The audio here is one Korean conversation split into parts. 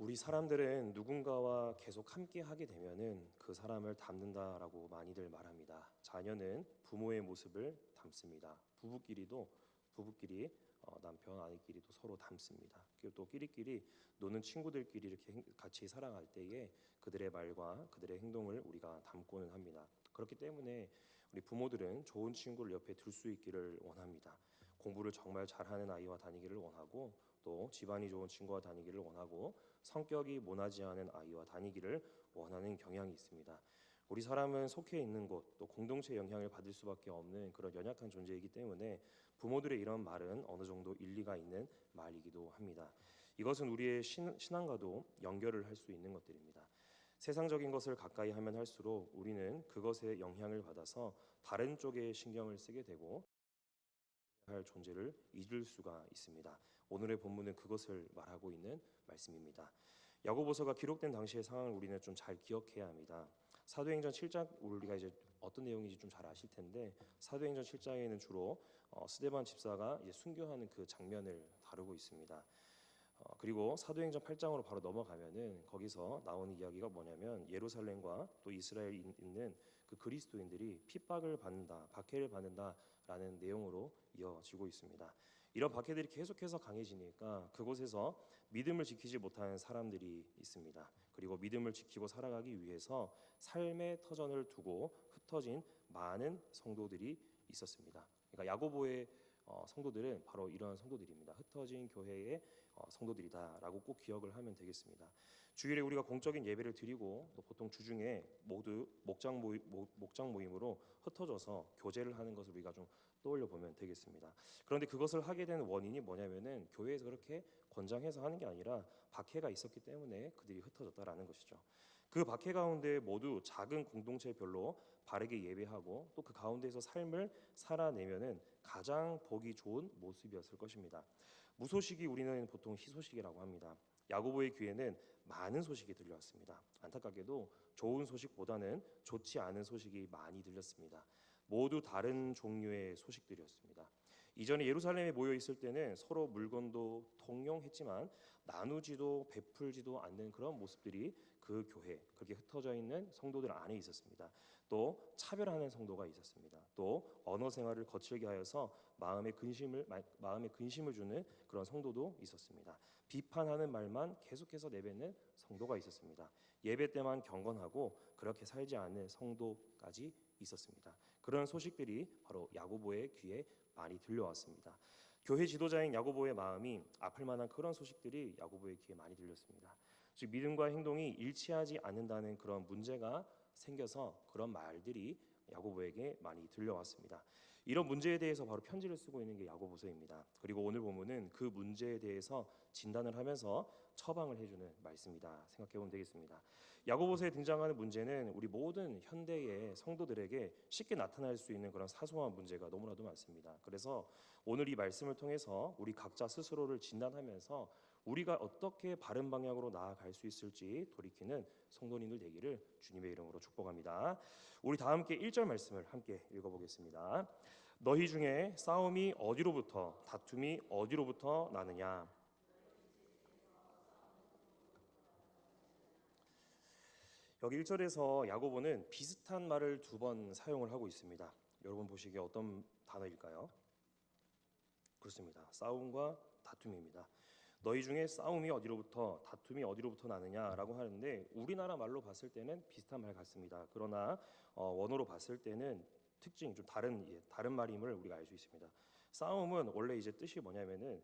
우리 사람들은 누군가와 계속 함께 하게 되면은 그 사람을 닮는다라고 많이들 말합니다. 자녀는 부모의 모습을 닮습니다. 부부끼리 남편 아내끼리도 서로 닮습니다. 그리고 또 끼리끼리 노는 친구들끼리 이렇게 같이 살아갈 때에 그들의 말과 그들의 행동을 우리가 닮고는 합니다. 그렇기 때문에 우리 부모들은 좋은 친구를 옆에 둘 수 있기를 원합니다. 공부를 정말 잘하는 아이와 다니기를 원하고, 또 집안이 좋은 친구와 다니기를 원하고, 성격이 모나지 않은 아이와 다니기를 원하는 경향이 있습니다. 우리 사람은 속해 있는 곳, 또 공동체 영향을 받을 수밖에 없는 그런 연약한 존재이기 때문에 부모들의 이런 말은 어느 정도 일리가 있는 말이기도 합니다. 이것은 우리의 신앙과도 연결을 할 수 있는 것들입니다. 세상적인 것을 가까이 하면 할수록 우리는 그것에 영향을 받아서 다른 쪽에 신경을 쓰게 되고 할 존재를 잊을 수가 있습니다. 오늘의 본문은 그것을 말하고 있는 말씀입니다. 야고보서가 기록된 당시의 상황을 우리는 좀 잘 기억해야 합니다. 사도행전 7장, 우리가 이제 어떤 내용인지 좀 잘 아실 텐데, 사도행전 7장에는 주로 스데반 집사가 이제 순교하는 그 장면을 다루고 있습니다. 그리고 사도행전 8장으로 바로 넘어가면은 거기서 나오는 이야기가 뭐냐면, 예루살렘과 또 이스라엘에 있는 그 그리스도인들이 핍박을 받는다, 박해를 받는다라는 내용으로 이어지고 있습니다. 이런 박해들이 계속해서 강해지니까 그곳에서 믿음을 지키지 못하는 사람들이 있습니다. 그리고 믿음을 지키고 살아가기 위해서 삶의 터전을 두고 흩어진 많은 성도들이 있었습니다. 그러니까 야고보의 성도들은 바로 이러한 성도들입니다. 흩어진 교회의 성도들이다라고 꼭 기억을 하면 되겠습니다. 주일에 우리가 공적인 예배를 드리고, 또 보통 주중에 모두 목장 모임으로 흩어져서 교제를 하는 것을 우리가 좀 떠올려 보면 되겠습니다. 그런데 그것을 하게 된 원인이 뭐냐면은 교회에서 그렇게 권장해서 하는 게 아니라 박해가 있었기 때문에 그들이 흩어졌다라는 것이죠. 그 박해 가운데 모두 작은 공동체별로 바르게 예배하고, 또 그 가운데서 삶을 살아내면은 가장 보기 좋은 모습이었을 것입니다. 무소식이 우리는 보통 희소식이라고 합니다. 야고보의 귀에는 많은 소식이 들려왔습니다. 안타깝게도 좋은 소식보다는 좋지 않은 소식이 많이 들렸습니다. 모두 다른 종류의 소식들이었습니다. 이전에 예루살렘에 모여 있을 때는 서로 물건도 통용했지만 나누지도 베풀지도 않는 그런 모습들이 그 교회, 그렇게 흩어져 있는 성도들 안에 있었습니다. 또 차별하는 성도가 있었습니다. 또 언어 생활을 거칠게 하여서 마음에 근심을 주는 그런 성도도 있었습니다. 비판하는 말만 계속해서 내뱉는 성도가 있었습니다. 예배 때만 경건하고 그렇게 살지 않는 성도까지 있었습니다. 그런 소식들이 바로 야고보의 귀에 많이 들려왔습니다. 교회 지도자인 야고보의 마음이 아플 만한 그런 소식들이 야고보의 귀에 많이 들렸습니다. 즉 믿음과 행동이 일치하지 않는다는 그런 문제가 생겨서 그런 말들이 야고보에게 많이 들려왔습니다. 이런 문제에 대해서 바로 편지를 쓰고 있는 게 야고보서입니다. 그리고 오늘 본문은 그 문제에 대해서 진단을 하면서 처방을 해주는 말씀이다 생각해 보면 되겠습니다. 야고보서에 등장하는 문제는 우리 모든 현대의 성도들에게 쉽게 나타날 수 있는 그런 사소한 문제가 너무나도 많습니다. 그래서 오늘 이 말씀을 통해서 우리 각자 스스로를 진단하면서 우리가 어떻게 바른 방향으로 나아갈 수 있을지 돌이키는 성도님들 되기를 주님의 이름으로 축복합니다. 우리 다 함께 1절 말씀을 함께 읽어보겠습니다. 너희 중에 싸움이 어디로부터, 다툼이 어디로부터 나느냐. 여기 1절에서 야고보는 비슷한 말을 두 번 사용을 하고 있습니다. 여러분 보시기에 어떤 단어일까요? 그렇습니다. 싸움과 다툼입니다. 너희 중에 싸움이 어디로부터, 다툼이 어디로부터 나느냐라고 하는데, 우리나라 말로 봤을 때는 비슷한 말 같습니다. 그러나 원어로 봤을 때는 특징이 좀 다른 말임을 우리가 알 수 있습니다. 싸움은 원래 이제 뜻이 뭐냐면은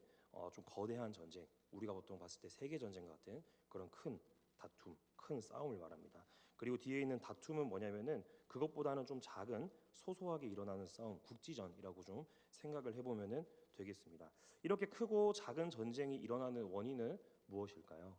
좀 거대한 전쟁, 우리가 보통 봤을 때 세계 전쟁 같은 그런 큰 다툼, 큰 싸움을 말합니다. 그리고 뒤에 있는 다툼은 뭐냐면은 그것보다는 좀 작은 소소하게 일어나는 싸움, 국지전이라고 좀 생각을 해보면은 되겠습니다. 이렇게 크고 작은 전쟁이 일어나는 원인은 무엇일까요?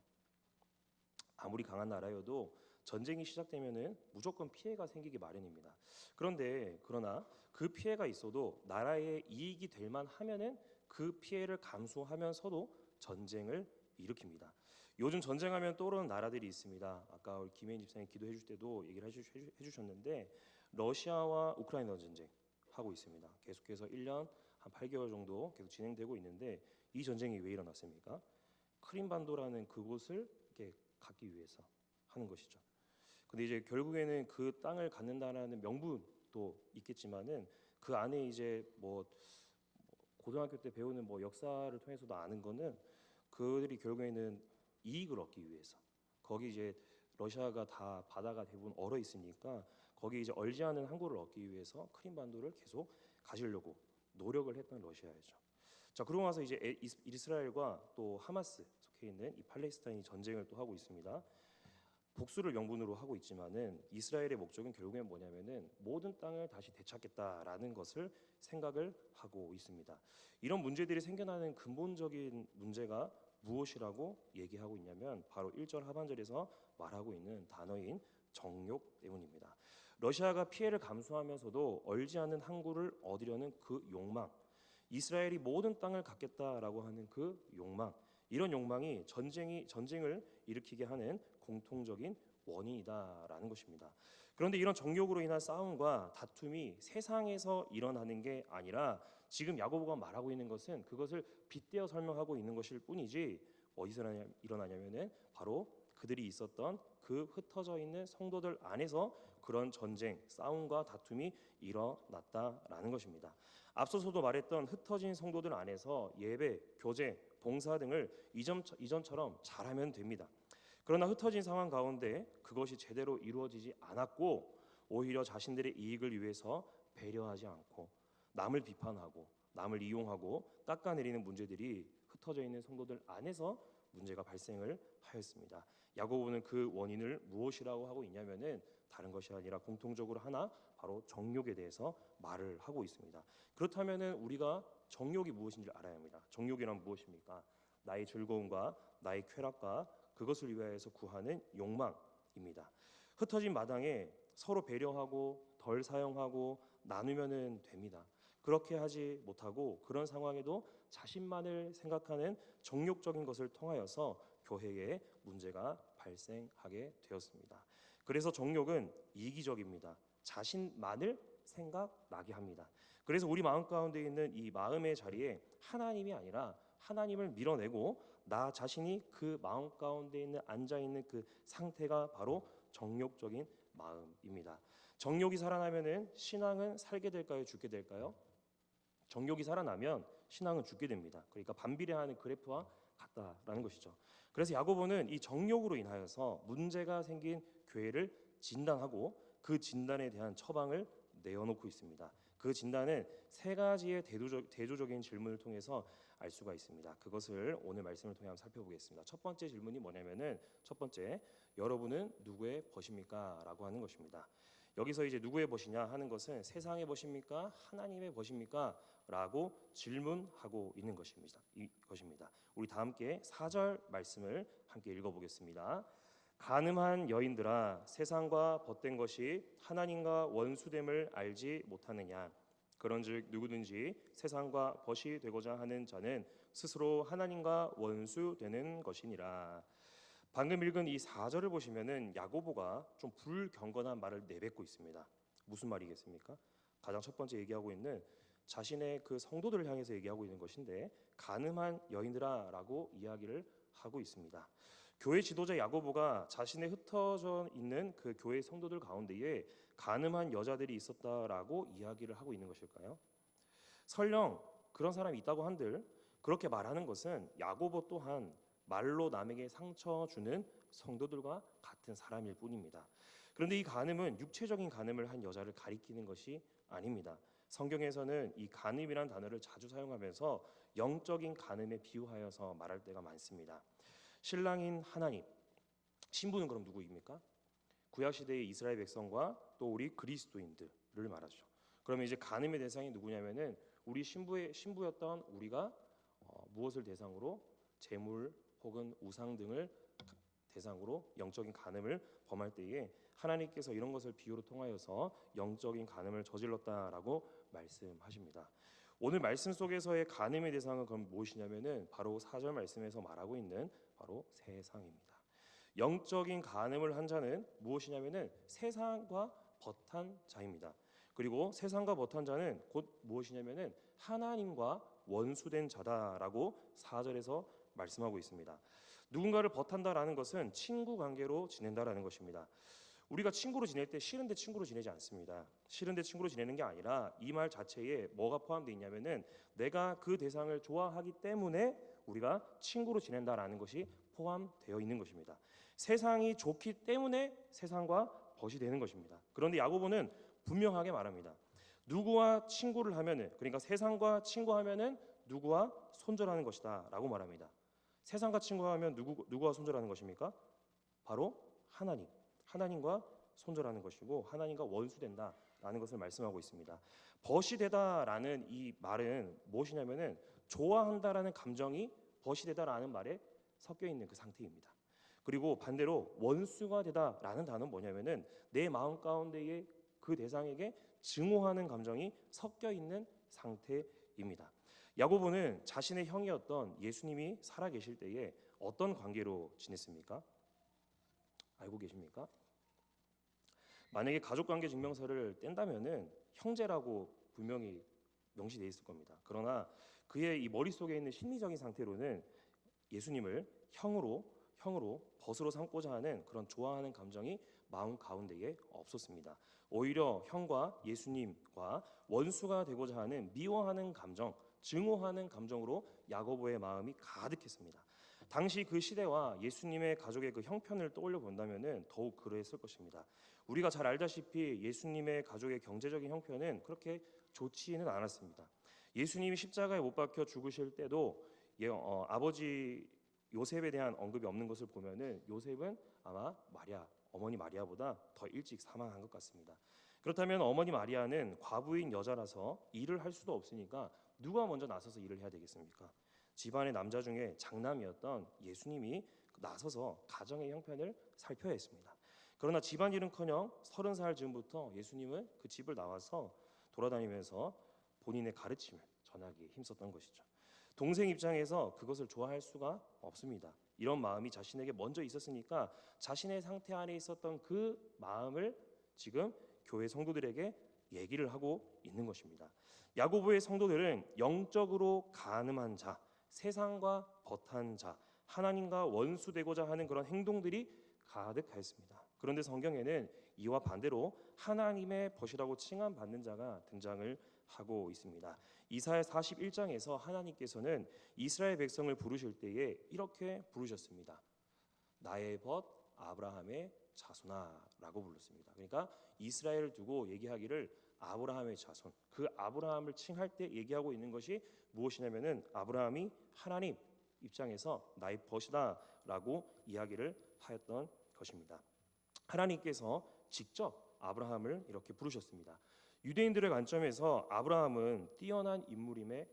아무리 강한 나라여도 전쟁이 시작되면은 무조건 피해가 생기기 마련입니다. 그러나 그 피해가 있어도 나라의 이익이 될 만하면은 그 피해를 감수하면서도 전쟁을 일으킵니다. 요즘 전쟁하면 떠오르는 나라들이 있습니다. 아까 우리 김혜인 집사님 기도해 줄 때도 얘기를 해주셨는데, 러시아와 우크라이나 전쟁 하고 있습니다. 계속해서 1년 한 8개월 정도 계속 진행되고 있는데, 이 전쟁이 왜 일어났습니까? 크림반도라는 그곳을 이렇게 갖기 위해서 하는 것이죠. 근데 이제 결국에는 그 땅을 갖는다라는 명분도 있겠지만은 그 안에 이제 뭐 고등학교 때 배우는 뭐 역사를 통해서도 아는 거는 그들이 결국에는 이익을 얻기 위해서 거기 이제 러시아가 다 바다가 대부분 얼어 있으니까 거기 이제 얼지 않은 항구를 얻기 위해서 크림반도를 계속 가지려고 노력을 했던 러시아이죠. 자, 그러고 나서 이제 이스라엘과 또 하마스 속해 있는 이 팔레스타인이 전쟁을 또 하고 있습니다. 복수를 명분으로 하고 있지만은 이스라엘의 목적은 결국엔 뭐냐면은 모든 땅을 다시 되찾겠다라는 것을 생각을 하고 있습니다. 이런 문제들이 생겨나는 근본적인 문제가 무엇이라고 얘기하고 있냐면 바로 1절 하반절에서 말하고 있는 단어인 정욕 때문입니다. 러시아가 피해를 감수하면서도 얼지 않은 항구를 얻으려는 그 욕망, 이스라엘이 모든 땅을 갖겠다라고 하는 그 욕망, 이런 욕망이 전쟁을 일으키게 하는 공통적인 원인이다라는 것입니다. 그런데 이런 정욕으로 인한 싸움과 다툼이 세상에서 일어나는 게 아니라 지금 야고보가 말하고 있는 것은 그것을 빗대어 설명하고 있는 것일 뿐이지 어디서 일어나냐면은 바로 그들이 있었던 그 흩어져 있는 성도들 안에서 그런 전쟁, 싸움과 다툼이 일어났다라는 것입니다. 앞서서도 말했던 흩어진 성도들 안에서 예배, 교제, 봉사 등을 이전처럼 잘하면 됩니다. 그러나 흩어진 상황 가운데 그것이 제대로 이루어지지 않았고 오히려 자신들의 이익을 위해서 배려하지 않고 남을 비판하고 남을 이용하고 깎아내리는 문제들이 흩어져 있는 성도들 안에서 문제가 발생을 하였습니다. 야고보는 그 원인을 무엇이라고 하고 있냐면은 다른 것이 아니라 공통적으로 하나 바로 정욕에 대해서 말을 하고 있습니다. 그렇다면은 우리가 정욕이 무엇인지 알아야 합니다. 정욕이란 무엇입니까? 나의 즐거움과 나의 쾌락과 그것을 위하여서 구하는 욕망입니다. 흩어진 마당에 서로 배려하고 덜 사용하고 나누면은 됩니다. 그렇게 하지 못하고 그런 상황에도 자신만을 생각하는 정욕적인 것을 통하여서 교회에 문제가 발생하게 되었습니다. 그래서 정욕은 이기적입니다. 자신만을 생각나게 합니다. 그래서 우리 마음 가운데 있는 이 마음의 자리에 하나님이 아니라 하나님을 밀어내고 나 자신이 그 마음 가운데 있는 앉아 있는 그 상태가 바로 정욕적인 마음입니다. 정욕이 살아나면은 신앙은 살게 될까요? 죽게 될까요? 정욕이 살아나면 신앙은 죽게 됩니다. 그러니까 반비례하는 그래프와 같다라는 것이죠. 그래서 야고보는 이 정욕으로 인하여서 문제가 생긴 교회를 진단하고 그 진단에 대한 처방을 내어놓고 있습니다. 그 진단은 세 가지의 대조적인 질문을 통해서 알 수가 있습니다. 그것을 오늘 말씀을 통해 한번 살펴보겠습니다. 첫 번째 질문이 뭐냐면은 첫 번째, 여러분은 누구의 벗입니까? 라고 하는 것입니다. 여기서 이제 누구의 벗이냐 하는 것은 세상의 벗입니까? 하나님의 벗입니까? 라고 질문하고 있는 것입니다. 우리 다 함께 4절 말씀을 함께 읽어보겠습니다. 간음한 여인들아, 세상과 벗된 것이 하나님과 원수됨을 알지 못하느냐? 그런즉 누구든지 세상과 벗이 되고자 하는 자는 스스로 하나님과 원수되는 것이니라. 방금 읽은 이 4절을 보시면은 야고보가 좀 불경건한 말을 내뱉고 있습니다. 무슨 말이겠습니까? 가장 첫 번째 얘기하고 있는 자신의 그 성도들을 향해서 얘기하고 있는 것인데 간음한 여인들아라고 이야기를 하고 있습니다. 교회 지도자 야고보가 자신의 흩어져 있는 그 교회 성도들 가운데에 간음한 여자들이 있었다라고 이야기를 하고 있는 것일까요? 설령 그런 사람이 있다고 한들 그렇게 말하는 것은 야고보 또한 말로 남에게 상처 주는 성도들과 같은 사람일 뿐입니다. 그런데 이 간음은 육체적인 간음을 한 여자를 가리키는 것이 아닙니다. 성경에서는 이 간음이란 단어를 자주 사용하면서 영적인 간음에 비유하여서 말할 때가 많습니다. 신랑인 하나님, 신부는 그럼 누구입니까? 구약 시대의 이스라엘 백성과 또 우리 그리스도인들을 말하죠. 그러면 이제 간음의 대상이 누구냐면은 우리 신부였던 우리가 무엇을 대상으로 재물 혹은 우상 등을 대상으로 영적인 간음을 범할 때에 하나님께서 이런 것을 비유로 통하여서 영적인 간음을 저질렀다라고 말씀하십니다. 오늘 말씀 속에서의 간음의 대상은 그럼 무엇이냐면은 바로 4절 말씀에서 말하고 있는 바로 세상입니다. 영적인 간음을 한 자는 무엇이냐면은 세상과 벗한 자입니다. 그리고 세상과 벗한 자는 곧 무엇이냐면은 하나님과 원수된 자다라고 4절에서 말씀하고 있습니다. 누군가를 벗한다라는 것은 친구 관계로 지낸다라는 것입니다. 우리가 친구로 지낼 때 싫은데 친구로 지내지 않습니다. 싫은데 친구로 지내는 게 아니라 이 말 자체에 뭐가 포함되어 있냐면은 내가 그 대상을 좋아하기 때문에 우리가 친구로 지낸다라는 것이 포함되어 있는 것입니다. 세상이 좋기 때문에 세상과 벗이 되는 것입니다. 그런데 야고보는 분명하게 말합니다. 누구와 친구를 하면은, 그러니까 세상과 친구하면은 누구와 손절하는 것이다라고 말합니다. 세상과 친구하면 누구와 손절하는 것입니까? 바로 하나님. 하나님과 손절하는 것이고 하나님과 원수된다라는 것을 말씀하고 있습니다. 벗이 되다라는 이 말은 무엇이냐면은 좋아한다라는 감정이 벗이 되다라는 말에 섞여 있는 그 상태입니다. 그리고 반대로 원수가 되다라는 단어는 뭐냐면은 내 마음 가운데에 그 대상에게 증오하는 감정이 섞여 있는 상태입니다. 야고보는 자신의 형이었던 예수님이 살아 계실 때에 어떤 관계로 지냈습니까? 알고 계십니까? 만약에 가족관계 증명서를 뗀다면은 형제라고 분명히 명시되어 있을 겁니다. 그러나 그의 이 머릿속에 있는 심리적인 상태로는 예수님을 형으로 벗으로 삼고자 하는 그런 좋아하는 감정이 마음 가운데에 없었습니다. 오히려 형과 예수님과 원수가 되고자 하는 미워하는 감정, 증오하는 감정으로 야고보의 마음이 가득했습니다. 당시 그 시대와 예수님의 가족의 그 형편을 떠올려 본다면은 더욱 그랬을 것입니다. 우리가 잘 알다시피 예수님의 가족의 경제적인 형편은 그렇게 좋지는 않았습니다. 예수님이 십자가에 못 박혀 죽으실 때도 아버지 요셉에 대한 언급이 없는 것을 보면은 요셉은 아마 어머니 마리아보다 더 일찍 사망한 것 같습니다. 그렇다면 어머니 마리아는 과부인 여자라서 일을 할 수도 없으니까 누가 먼저 나서서 일을 해야 되겠습니까? 집안의 남자 중에 장남이었던 예수님이 나서서 가정의 형편을 살펴야 했습니다. 그러나 집안일은커녕 30살 즈음부터 예수님은 그 집을 나와서 돌아다니면서 본인의 가르침을 전하기에 힘썼던 것이죠. 동생 입장에서 그것을 좋아할 수가 없습니다. 이런 마음이 자신에게 먼저 있었으니까 자신의 상태 안에 있었던 그 마음을 지금 교회 성도들에게 얘기를 하고 있는 것입니다. 야고보의 성도들은 영적으로 간음한 자, 세상과 벗한 자, 하나님과 원수되고자 하는 그런 행동들이 가득하였습니다. 그런데 성경에는 이와 반대로 하나님의 벗이라고 칭함받는 자가 등장을 하고 있습니다. 이사야 41장에서 하나님께서는 이스라엘 백성을 부르실 때에 이렇게 부르셨습니다. 나의 벗 아브라함의 자손아라고 불렀습니다. 그러니까 이스라엘을 두고 얘기하기를 아브라함의 자손, 그 아브라함을 칭할 때 얘기하고 있는 것이 무엇이냐면은 아브라함이 하나님 입장에서 나의 벗이다라고 이야기를 하였던 것입니다. 하나님께서 직접 아브라함을 이렇게 부르셨습니다. 유대인들의 관점에서 아브라함은 뛰어난 인물임에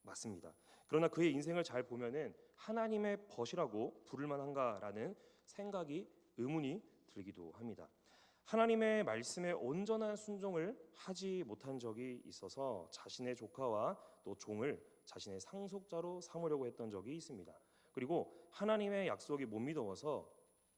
맞습니다. 그러나 그의 인생을 잘 보면은 하나님의 벗이라고 부를 만한가라는 생각이 의문이 들기도 합니다. 하나님의 말씀에 온전한 순종을 하지 못한 적이 있어서 자신의 조카와 또 종을 자신의 상속자로 삼으려고 했던 적이 있습니다. 그리고 하나님의 약속이 못 믿어서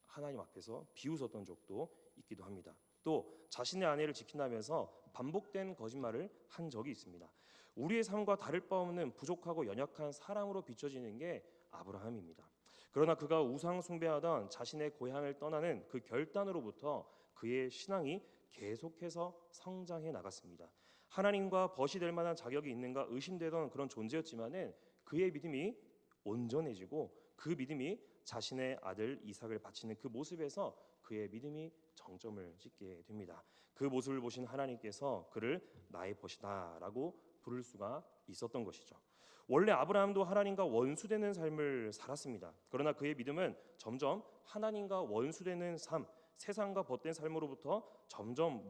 하나님 앞에서 비웃었던 적도 있기도 합니다. 또 자신의 아내를 지킨다면서 반복된 거짓말을 한 적이 있습니다. 우리의 삶과 다를 바 없는 부족하고 연약한 사람으로 비춰지는 게 아브라함입니다. 그러나 그가 우상 숭배하던 자신의 고향을 떠나는 그 결단으로부터 그의 신앙이 계속해서 성장해 나갔습니다. 하나님과 벗이 될 만한 자격이 있는가 의심되던 그런 존재였지만은 그의 믿음이 온전해지고 그 믿음이 자신의 아들 이삭을 바치는 그 모습에서 그의 믿음이 정점을 찍게 됩니다. 그 모습을 보신 하나님께서 그를 나의 벗이다라고 부를 수가 있었던 것이죠. 원래 아브라함도 하나님과 원수되는 삶을 살았습니다. 그러나 그의 믿음은 점점 하나님과 원수되는 삶, 세상과 벗된 삶으로부터 점점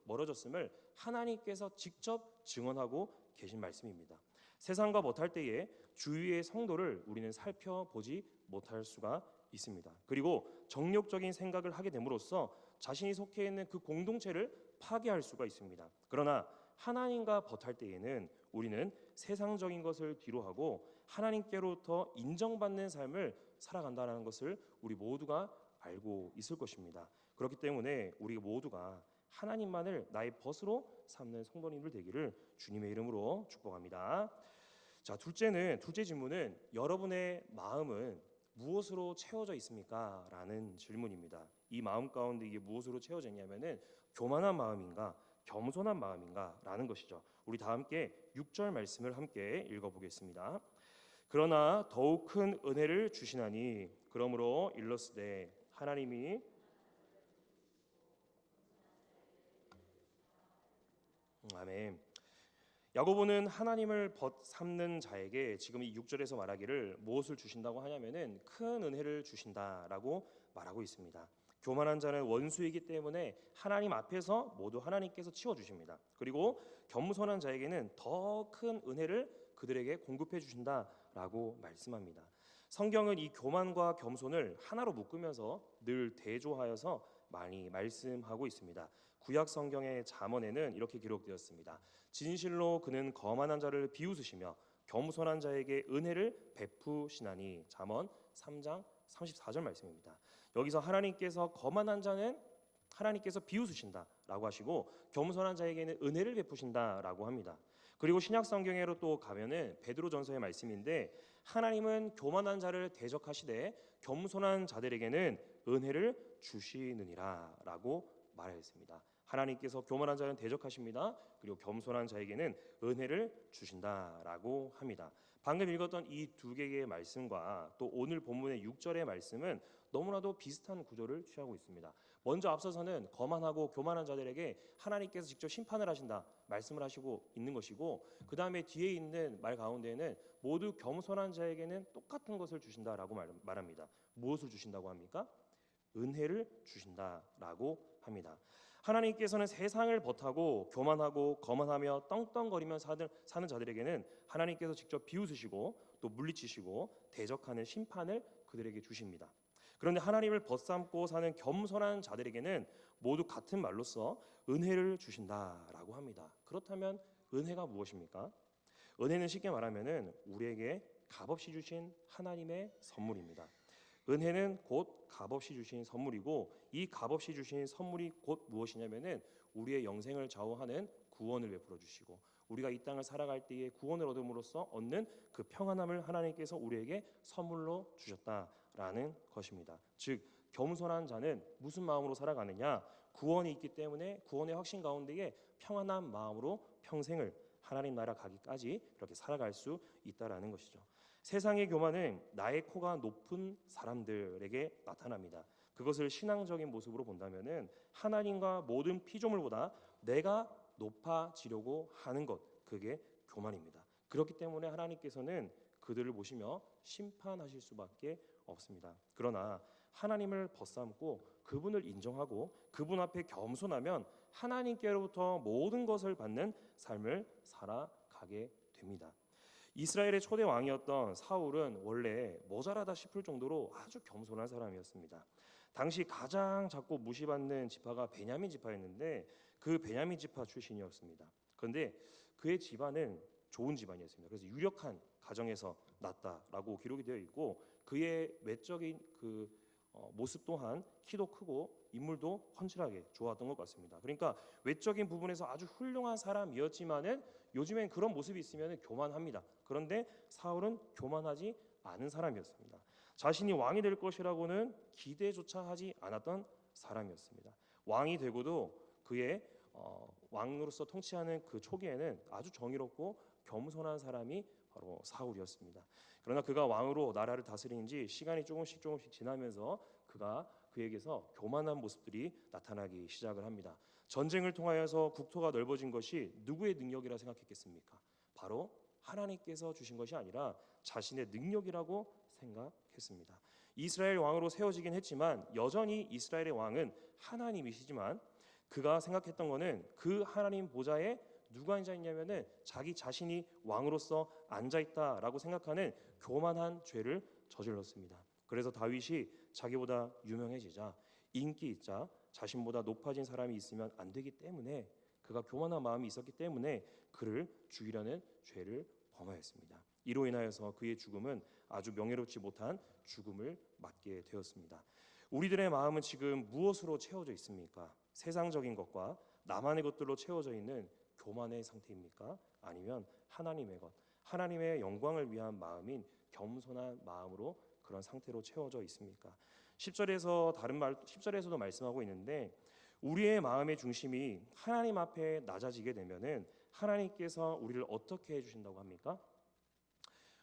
멀어졌음을 하나님께서 직접 증언하고 계신 말씀입니다. 세상과 벗할 때에 주위의 성도를 우리는 살펴보지 못할 수가 있습니다. 그리고 정욕적인 생각을 하게 됨으로써 자신이 속해 있는 그 공동체를 파괴할 수가 있습니다. 그러나 하나님과 벗할 때에는 우리는 세상적인 것을 뒤로하고 하나님께로부터 인정받는 삶을 살아간다는 것을 우리 모두가 알고 있을 것입니다. 그렇기 때문에 우리 모두가 하나님만을 나의 벗으로 삼는 성도님들 되기를 주님의 이름으로 축복합니다. 자, 둘째 질문은 여러분의 마음은 무엇으로 채워져 있습니까? 라는 질문입니다. 이 마음 가운데 이게 무엇으로 채워져 있냐면은 교만한 마음인가, 겸손한 마음인가? 라는 것이죠. 우리 다 함께 6절 말씀을 함께 읽어보겠습니다. 그러나 더욱 큰 은혜를 주시나니 그러므로 일러스되 하나님이 아멘. 야고보는 하나님을 벗삼는 자에게 지금 이 6절에서 말하기를 무엇을 주신다고 하냐면은 큰 은혜를 주신다라고 말하고 있습니다. 교만한 자는 원수이기 때문에 하나님 앞에서 모두 하나님께서 치워 주십니다. 그리고 겸손한 자에게는 더 큰 은혜를 그들에게 공급해 주신다라고 말씀합니다. 성경은 이 교만과 겸손을 하나로 묶으면서 늘 대조하여서 많이 말씀하고 있습니다. 구약 성경의 잠언에는 이렇게 기록되었습니다. 진실로 그는 거만한 자를 비웃으시며 겸손한 자에게 은혜를 베푸시나니. 잠언 3장 34절 말씀입니다. 여기서 하나님께서 거만한 자는 하나님께서 비웃으신다라고 하시고 겸손한 자에게는 은혜를 베푸신다라고 합니다. 그리고 신약 성경에로 또 가면은 베드로전서의 말씀인데 하나님은 교만한 자를 대적하시되 겸손한 자들에게는 은혜를 주시느니라라고 말하였습니다. 하나님께서 교만한 자는 대적하십니다. 그리고 겸손한 자에게는 은혜를 주신다라고 합니다. 방금 읽었던 이 두 개의 말씀과 또 오늘 본문의 6절의 말씀은 너무나도 비슷한 구조를 취하고 있습니다. 먼저 앞서서는 거만하고 교만한 자들에게 하나님께서 직접 심판을 하신다 말씀을 하시고 있는 것이고, 그 다음에 뒤에 있는 말 가운데에는 모두 겸손한 자에게는 똑같은 것을 주신다라고 말합니다. 무엇을 주신다고 합니까? 은혜를 주신다라고 합니다. 하나님께서는 세상을 벗하고 교만하고 거만하며 떵떵거리며 사는 자들에게는 하나님께서 직접 비웃으시고 또 물리치시고 대적하는 심판을 그들에게 주십니다. 그런데 하나님을 벗삼고 사는 겸손한 자들에게는 모두 같은 말로써 은혜를 주신다라고 합니다. 그렇다면 은혜가 무엇입니까? 은혜는 쉽게 말하면은 우리에게 값없이 주신 하나님의 선물입니다. 은혜는 곧 값없이 주신 선물이고, 이 값없이 주신 선물이 곧 무엇이냐면은 우리의 영생을 좌우하는 구원을 베풀어 주시고, 우리가 이 땅을 살아갈 때에 구원을 얻음으로써 얻는 그 평안함을 하나님께서 우리에게 선물로 주셨다라는 것입니다. 즉 겸손한 자는 무슨 마음으로 살아가느냐? 구원이 있기 때문에 구원의 확신 가운데에 평안한 마음으로 평생을 하나님 나라 가기까지 이렇게 살아갈 수 있다라는 것이죠. 세상의 교만은 나의 코가 높은 사람들에게 나타납니다. 그것을 신앙적인 모습으로 본다면은 하나님과 모든 피조물보다 내가 높아지려고 하는 것, 그게 교만입니다. 그렇기 때문에 하나님께서는 그들을 보시며 심판하실 수밖에 없습니다. 그러나 하나님을 벗삼고 그분을 인정하고 그분 앞에 겸손하면 하나님께로부터 모든 것을 받는 삶을 살아가게 됩니다. 이스라엘의 초대 왕이었던 사울은 원래 모자라다 싶을 정도로 아주 겸손한 사람이었습니다. 당시 가장 작고 무시받는 지파가 베냐민 지파였는데 그 베냐민 지파 출신이었습니다. 그런데 그의 집안은 좋은 집안이었습니다. 그래서 유력한 가정에서 났다라고 기록이 되어 있고, 그의 외적인 모습 또한 키도 크고 인물도 훤칠하게 좋았던 것 같습니다. 그러니까 외적인 부분에서 아주 훌륭한 사람이었지만은 요즘엔 그런 모습이 있으면 교만합니다. 그런데 사울은 교만하지 않은 사람이었습니다. 자신이 왕이 될 것이라고는 기대조차 하지 않았던 사람이었습니다. 왕이 되고도 그의 왕으로서 통치하는 그 초기에는 아주 정의롭고 겸손한 사람이 바로 사울이었습니다. 그러나 그가 왕으로 나라를 다스린 지 시간이 조금씩 지나면서 그에게서 교만한 모습들이 나타나기 시작을 합니다. 전쟁을 통하여서 국토가 넓어진 것이 누구의 능력이라 생각했겠습니까? 바로 하나님께서 주신 것이 아니라 자신의 능력이라고 생각했습니다. 이스라엘 왕으로 세워지긴 했지만 여전히 이스라엘의 왕은 하나님이시지만 그가 생각했던 것은 그 하나님 보좌에 누가 앉아 있냐면은 자기 자신이 왕으로서 앉아 있다라고 생각하는 교만한 죄를 저질렀습니다. 그래서 다윗이 자기보다 유명해지자, 인기 있자, 자신보다 높아진 사람이 있으면 안 되기 때문에, 그가 교만한 마음이 있었기 때문에 그를 죽이려는 죄를 범하였습니다. 이로 인하여서 그의 죽음은 아주 명예롭지 못한 죽음을 맞게 되었습니다. 우리들의 마음은 지금 무엇으로 채워져 있습니까? 세상적인 것과 나만의 것들로 채워져 있는 교만의 상태입니까? 아니면 하나님의 것, 하나님의 영광을 위한 마음인 겸손한 마음으로 그런 상태로 채워져 있습니까? 10절에서도 말씀하고 있는데 우리의 마음의 중심이 하나님 앞에 낮아지게 되면은 하나님께서 우리를 어떻게 해주신다고 합니까?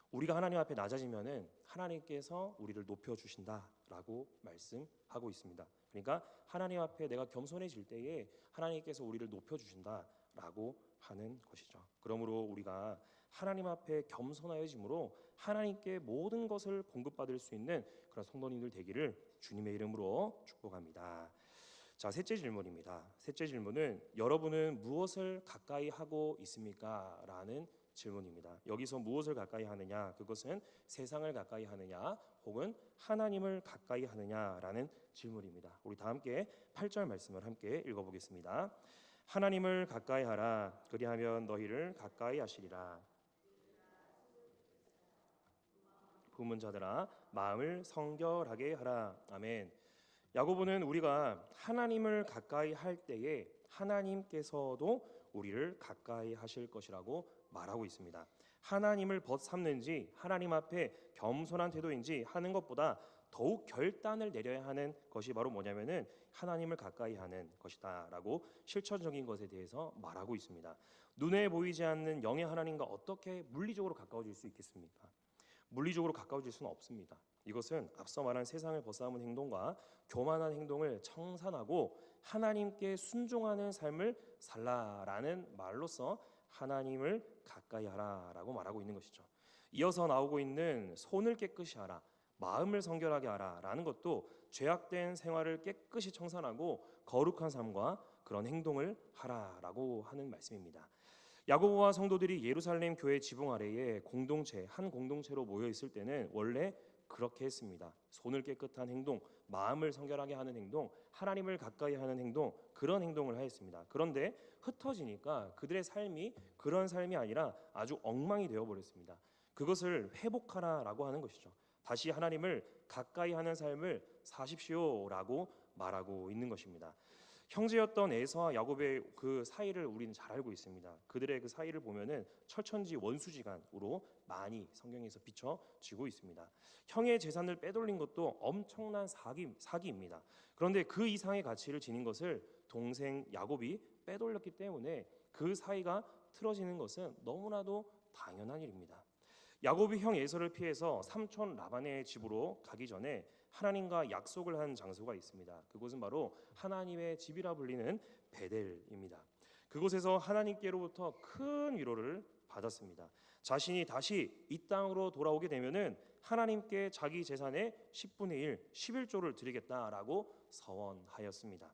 우리가 하나님 앞에 낮아지면은 하나님께서 우리를 높여 주신다라고 말씀하고 있습니다. 그러니까 하나님 앞에 내가 겸손해질 때에 하나님께서 우리를 높여 주신다라고 하는 것이죠. 그러므로 우리가 하나님 앞에 겸손하여짐으로 하나님께 모든 것을 공급받을 수 있는 그런 성도님들 되기를 주님의 이름으로 축복합니다. 자, 셋째 질문입니다. 셋째 질문은 여러분은 무엇을 가까이 하고 있습니까? 라는 질문입니다. 여기서 무엇을 가까이 하느냐? 그것은 세상을 가까이 하느냐 혹은 하나님을 가까이 하느냐라는 질문입니다. 우리 다 함께 8절 말씀을 함께 읽어보겠습니다. 하나님을 가까이 하라. 그리하면 너희를 가까이 하시리라. 부문 자들아 마음을 성결하게 하라. 아멘. 야고보는 우리가 하나님을 가까이 할 때에 하나님께서도 우리를 가까이 하실 것이라고 말하고 있습니다. 하나님을 벗삼는지 하나님 앞에 겸손한 태도인지 하는 것보다 더욱 결단을 내려야 하는 것이 바로 뭐냐면은 하나님을 가까이 하는 것이다라고 실천적인 것에 대해서 말하고 있습니다. 눈에 보이지 않는 영의 하나님과 어떻게 물리적으로 가까워질 수 있겠습니까? 물리적으로 가까워질 수는 없습니다. 이것은 앞서 말한 세상을 벗삼은 행동과 교만한 행동을 청산하고 하나님께 순종하는 삶을 살라라는 말로서 하나님을 가까이 하라라고 말하고 있는 것이죠. 이어서 나오고 있는 손을 깨끗이 하라, 마음을 성결하게 하라라는 것도 죄악된 생활을 깨끗이 청산하고 거룩한 삶과 그런 행동을 하라라고 하는 말씀입니다. 야고보와 성도들이 예루살렘 교회 지붕 아래에 한 공동체로 모여 있을 때는 원래 그렇게 했습니다. 손을 깨끗한 행동, 마음을 성결하게 하는 행동, 하나님을 가까이 하는 행동, 그런 행동을 하였습니다. 그런데 흩어지니까 그들의 삶이 그런 삶이 아니라 아주 엉망이 되어버렸습니다. 그것을 회복하라라고 하는 것이죠. 다시 하나님을 가까이 하는 삶을 사십시오라고 말하고 있는 것입니다. 형제였던 에서와 야곱의 그 사이를 우리는 잘 알고 있습니다. 그들의 그 사이를 보면은 철천지 원수지간으로 많이 성경에서 비춰지고 있습니다. 형의 재산을 빼돌린 것도 엄청난 사기입니다. 그런데 그 이상의 가치를 지닌 것을 동생 야곱이 빼돌렸기 때문에 그 사이가 틀어지는 것은 너무나도 당연한 일입니다. 야곱이 형 에서를 피해서 삼촌 라반의 집으로 가기 전에 하나님과 약속을 한 장소가 있습니다. 그곳은 바로 하나님의 집이라 불리는 베델입니다. 그곳에서 하나님께로부터 큰 위로를 받았습니다. 자신이 다시 이 땅으로 돌아오게 되면은 하나님께 자기 재산의 10분의 1, 11조를 드리겠다라고 서원하였습니다.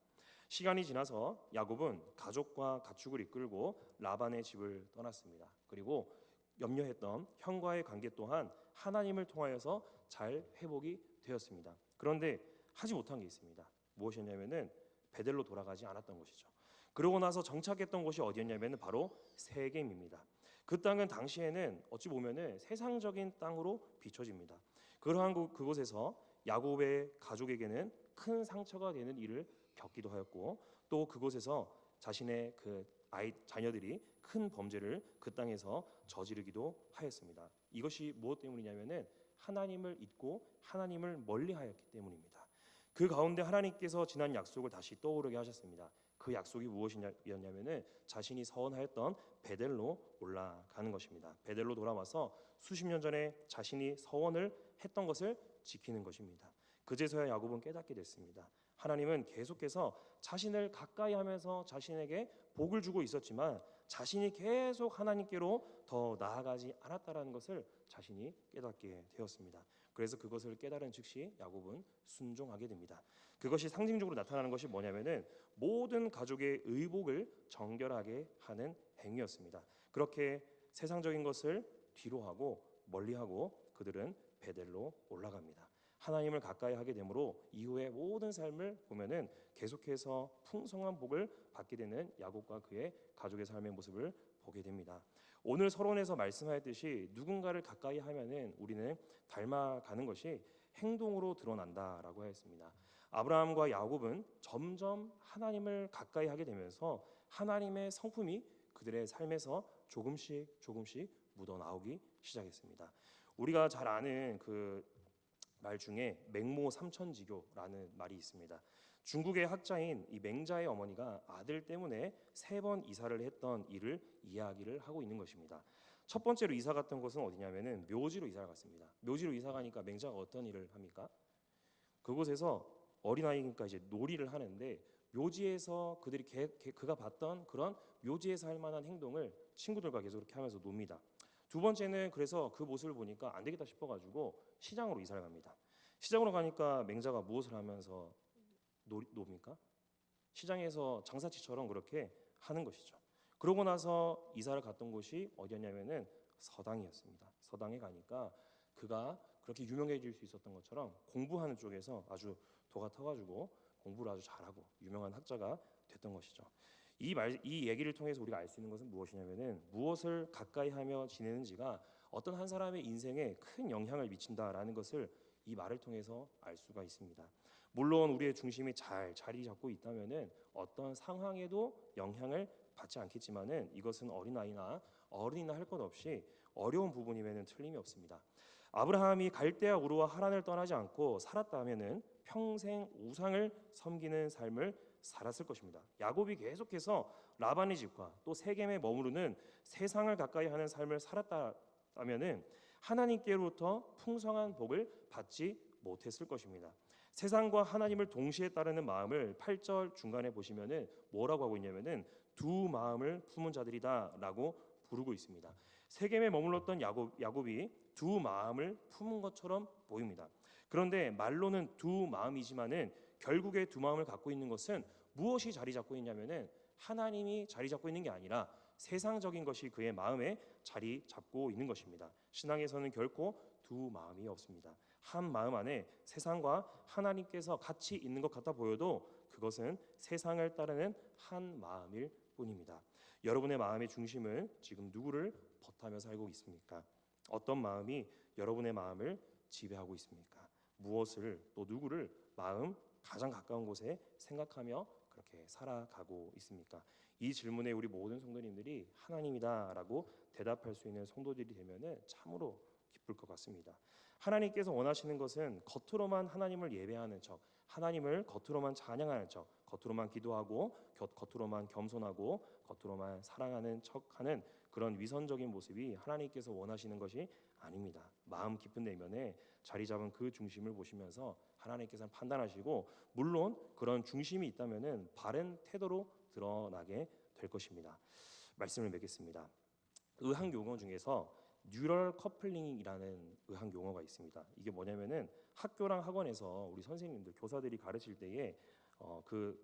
시간이 지나서 야곱은 가족과 가축을 이끌고 라반의 집을 떠났습니다. 그리고 염려했던 형과의 관계 또한 하나님을 통하여서 잘 회복이 되었습니다. 그런데 하지 못한 게 있습니다. 무엇이었냐면은 베델로 돌아가지 않았던 것이죠. 그러고 나서 정착했던 곳이 어디였냐면은 바로 세겜입니다. 그 땅은 당시에는 어찌 보면은 세상적인 땅으로 비춰집니다. 그러한 그곳에서 야곱의 가족에게는 큰 상처가 되는 일을 겪기도 하였고 또 그곳에서 자신의 그 자녀들이 큰 범죄를 그 땅에서 저지르기도 하였습니다. 이것이 무엇 때문이냐면은 하나님을 잊고 하나님을 멀리하였기 때문입니다. 그 가운데 하나님께서 지난 약속을 다시 떠오르게 하셨습니다. 그 약속이 무엇이었냐면은 자신이 서원하였던 베델로 올라가는 것입니다. 베델로 돌아와서 수십 년 전에 자신이 서원을 했던 것을 지키는 것입니다. 그제서야 야곱은 깨닫게 됐습니다. 하나님은 계속해서 자신을 가까이 하면서 자신에게 복을 주고 있었지만 자신이 계속 하나님께로 더 나아가지 않았다라는 것을 자신이 깨닫게 되었습니다. 그래서 그것을 깨달은 즉시 야곱은 순종하게 됩니다. 그것이 상징적으로 나타나는 것이 뭐냐면은 모든 가족의 의복을 정결하게 하는 행위였습니다. 그렇게 세상적인 것을 뒤로하고 멀리하고 그들은 베델로 올라갑니다. 하나님을 가까이 하게 되므로 이후의 모든 삶을 보면은 계속해서 풍성한 복을 받게 되는 야곱과 그의 가족의 삶의 모습을 보게 됩니다. 오늘 서론에서 말씀하였듯이 누군가를 가까이 하면은 우리는 닮아가는 것이 행동으로 드러난다라고 하였습니다. 아브라함과 야곱은 점점 하나님을 가까이 하게 되면서 하나님의 성품이 그들의 삶에서 조금씩 묻어나오기 시작했습니다. 우리가 잘 아는 그 말 중에 맹모 삼천지교라는 말이 있습니다. 중국의 학자인 이 맹자의 어머니가 아들 때문에 3번 이사를 했던 일을 이야기를 하고 있는 것입니다. 첫 번째로 이사 갔던 곳은 어디냐면은 묘지로 이사를 갔습니다. 묘지로 이사 가니까 맹자가 어떤 일을 합니까? 그곳에서 어린아이니까 이제 놀이를 하는데 묘지에서 그들이 그가 봤던 그런 묘지에서 할 만한 행동을 친구들과 계속 이렇게 하면서 놉니다. 두 번째는 그래서 그 모습을 보니까 안 되겠다 싶어가지고 시장으로 이사를 갑니다. 시장으로 가니까 맹자가 무엇을 하면서 놉니까? 시장에서 장사치처럼 그렇게 하는 것이죠. 그러고 나서 이사를 갔던 곳이 어디였냐면은 서당이었습니다. 서당에 가니까 그가 그렇게 유명해질 수 있었던 것처럼 공부하는 쪽에서 아주 도가 터가지고 공부를 아주 잘하고 유명한 학자가 됐던 것이죠. 이 얘기를 통해서 우리가 알 수 있는 것은 무엇이냐면은 무엇을 가까이 하며 지내는지가 어떤 한 사람의 인생에 큰 영향을 미친다라는 것을 이 말을 통해서 알 수가 있습니다. 물론 우리의 중심이 잘 자리 잡고 있다면은 어떤 상황에도 영향을 받지 않겠지만은 이것은 어린이나 할 것 없이 어려운 부분임에는 틀림이 없습니다. 아브라함이 갈대아 우르와 하란을 떠나지 않고 살았다면은 평생 우상을 섬기는 삶을 살았을 것입니다. 야곱이 계속해서 라반의 집과 또 세겜에 머무르는 세상을 가까이 하는 삶을 살았다면은 하나님께로부터 풍성한 복을 받지 못했을 것입니다. 세상과 하나님을 동시에 따르는 마음을 8절 중간에 보시면은 뭐라고 하고 있냐면은 두 마음을 품은 자들이다라고 부르고 있습니다. 세겜에 머물렀던 야곱이 두 마음을 품은 것처럼 보입니다. 그런데 말로는 두 마음이지만은 결국에 두 마음을 갖고 있는 것은 무엇이 자리 잡고 있냐면은 하나님이 자리 잡고 있는 게 아니라 세상적인 것이 그의 마음에 자리 잡고 있는 것입니다. 신앙에서는 결코 두 마음이 없습니다. 한 마음 안에 세상과 하나님께서 같이 있는 것 같아 보여도 그것은 세상을 따르는 한 마음일 뿐입니다. 여러분의 마음의 중심은 지금 누구를 버타며 살고 있습니까? 어떤 마음이 여러분의 마음을 지배하고 있습니까? 무엇을 또 누구를 마음 가장 가까운 곳에 생각하며 그렇게 살아가고 있습니까? 이 질문에 우리 모든 성도님들이 하나님이다라고 대답할 수 있는 성도들이 되면은 참으로 기쁠 것 같습니다. 하나님께서 원하시는 것은 겉으로만 하나님을 예배하는 척, 하나님을 겉으로만 찬양하는 척, 겉으로만 기도하고 겉으로만 겸손하고 겉으로만 사랑하는 척하는 그런 위선적인 모습이 하나님께서 원하시는 것이 아닙니다. 마음 깊은 내면에 자리 잡은 그 중심을 보시면서 하나님께서는 판단하시고 물론 그런 중심이 있다면은 바른 태도로 드러나게 될 것입니다. 말씀을 맺겠습니다. 의학 용어 중에서 뉴럴 커플링이라는 의학 용어가 있습니다. 이게 뭐냐면은 학교랑 학원에서 우리 선생님들 교사들이 가르칠 때에 그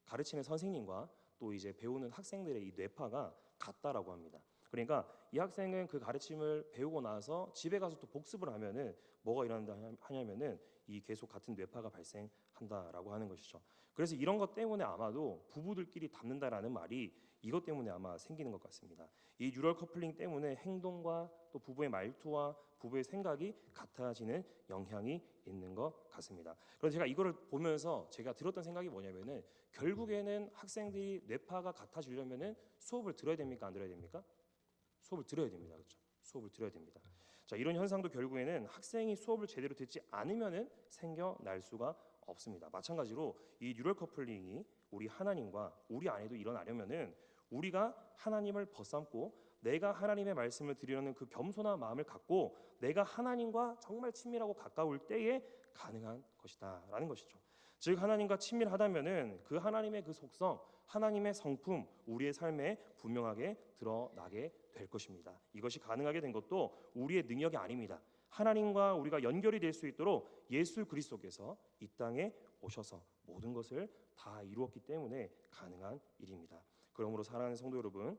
가르치는 선생님과 또 이제 배우는 학생들의 이 뇌파가 같다라고 합니다. 그러니까 이 학생은 그 가르침을 배우고 나서 집에 가서 또 복습을 하면은 뭐가 일어난다 하냐면은 이 계속 같은 뇌파가 발생한다라고 하는 것이죠. 그래서 이런 것 때문에 아마도 부부들끼리 닮는다라는 말이 이것 때문에 아마 생기는 것 같습니다. 이 뉴럴 커플링 때문에 행동과 또 부부의 말투와 부부의 생각이 같아지는 영향이 있는 것 같습니다. 그래서 제가 이거를 보면서 제가 들었던 생각이 뭐냐면은 결국에는 학생들이 뇌파가 같아지려면은 수업을 들어야 됩니까? 안 들어야 됩니까? 수업을 들어야 됩니다. 그렇죠? 수업을 들어야 됩니다. 자, 이런 현상도 결국에는 학생이 수업을 제대로 듣지 않으면은 생겨날 수가 없습니다. 마찬가지로 이 뉴럴 커플링이 우리 하나님과 우리 안에도 일어나려면은 우리가 하나님을 벗삼고 내가 하나님의 말씀을 드리려는 그 겸손한 마음을 갖고 내가 하나님과 정말 친밀하고 가까울 때에 가능한 것이다라는 것이죠. 즉 하나님과 친밀하다면은 그 하나님의 그 속성, 하나님의 성품 우리의 삶에 분명하게 드러나게 될 것입니다. 이것이 가능하게 된 것도 우리의 능력이 아닙니다. 하나님과 우리가 연결이 될 수 있도록 예수 그리스도께서 이 땅에 오셔서 모든 것을 다 이루었기 때문에 가능한 일입니다. 그러므로 사랑하는 성도 여러분,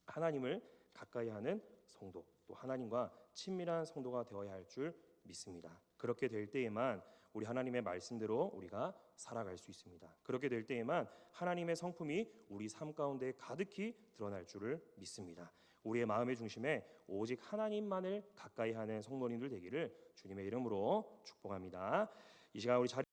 하나님을 가까이 하는 성도, 또 하나님과 친밀한 성도가 되어야 할 줄 믿습니다. 그렇게 될 때에만 우리 하나님의 말씀대로 우리가 살아갈 수 있습니다. 그렇게 될 때에만 하나님의 성품이 우리 삶 가운데 가득히 드러날 줄을 믿습니다. 우리의 마음의 중심에 오직 하나님만을 가까이 하는 성도님들 되기를 주님의 이름으로 축복합니다. 이 시간 우리 자리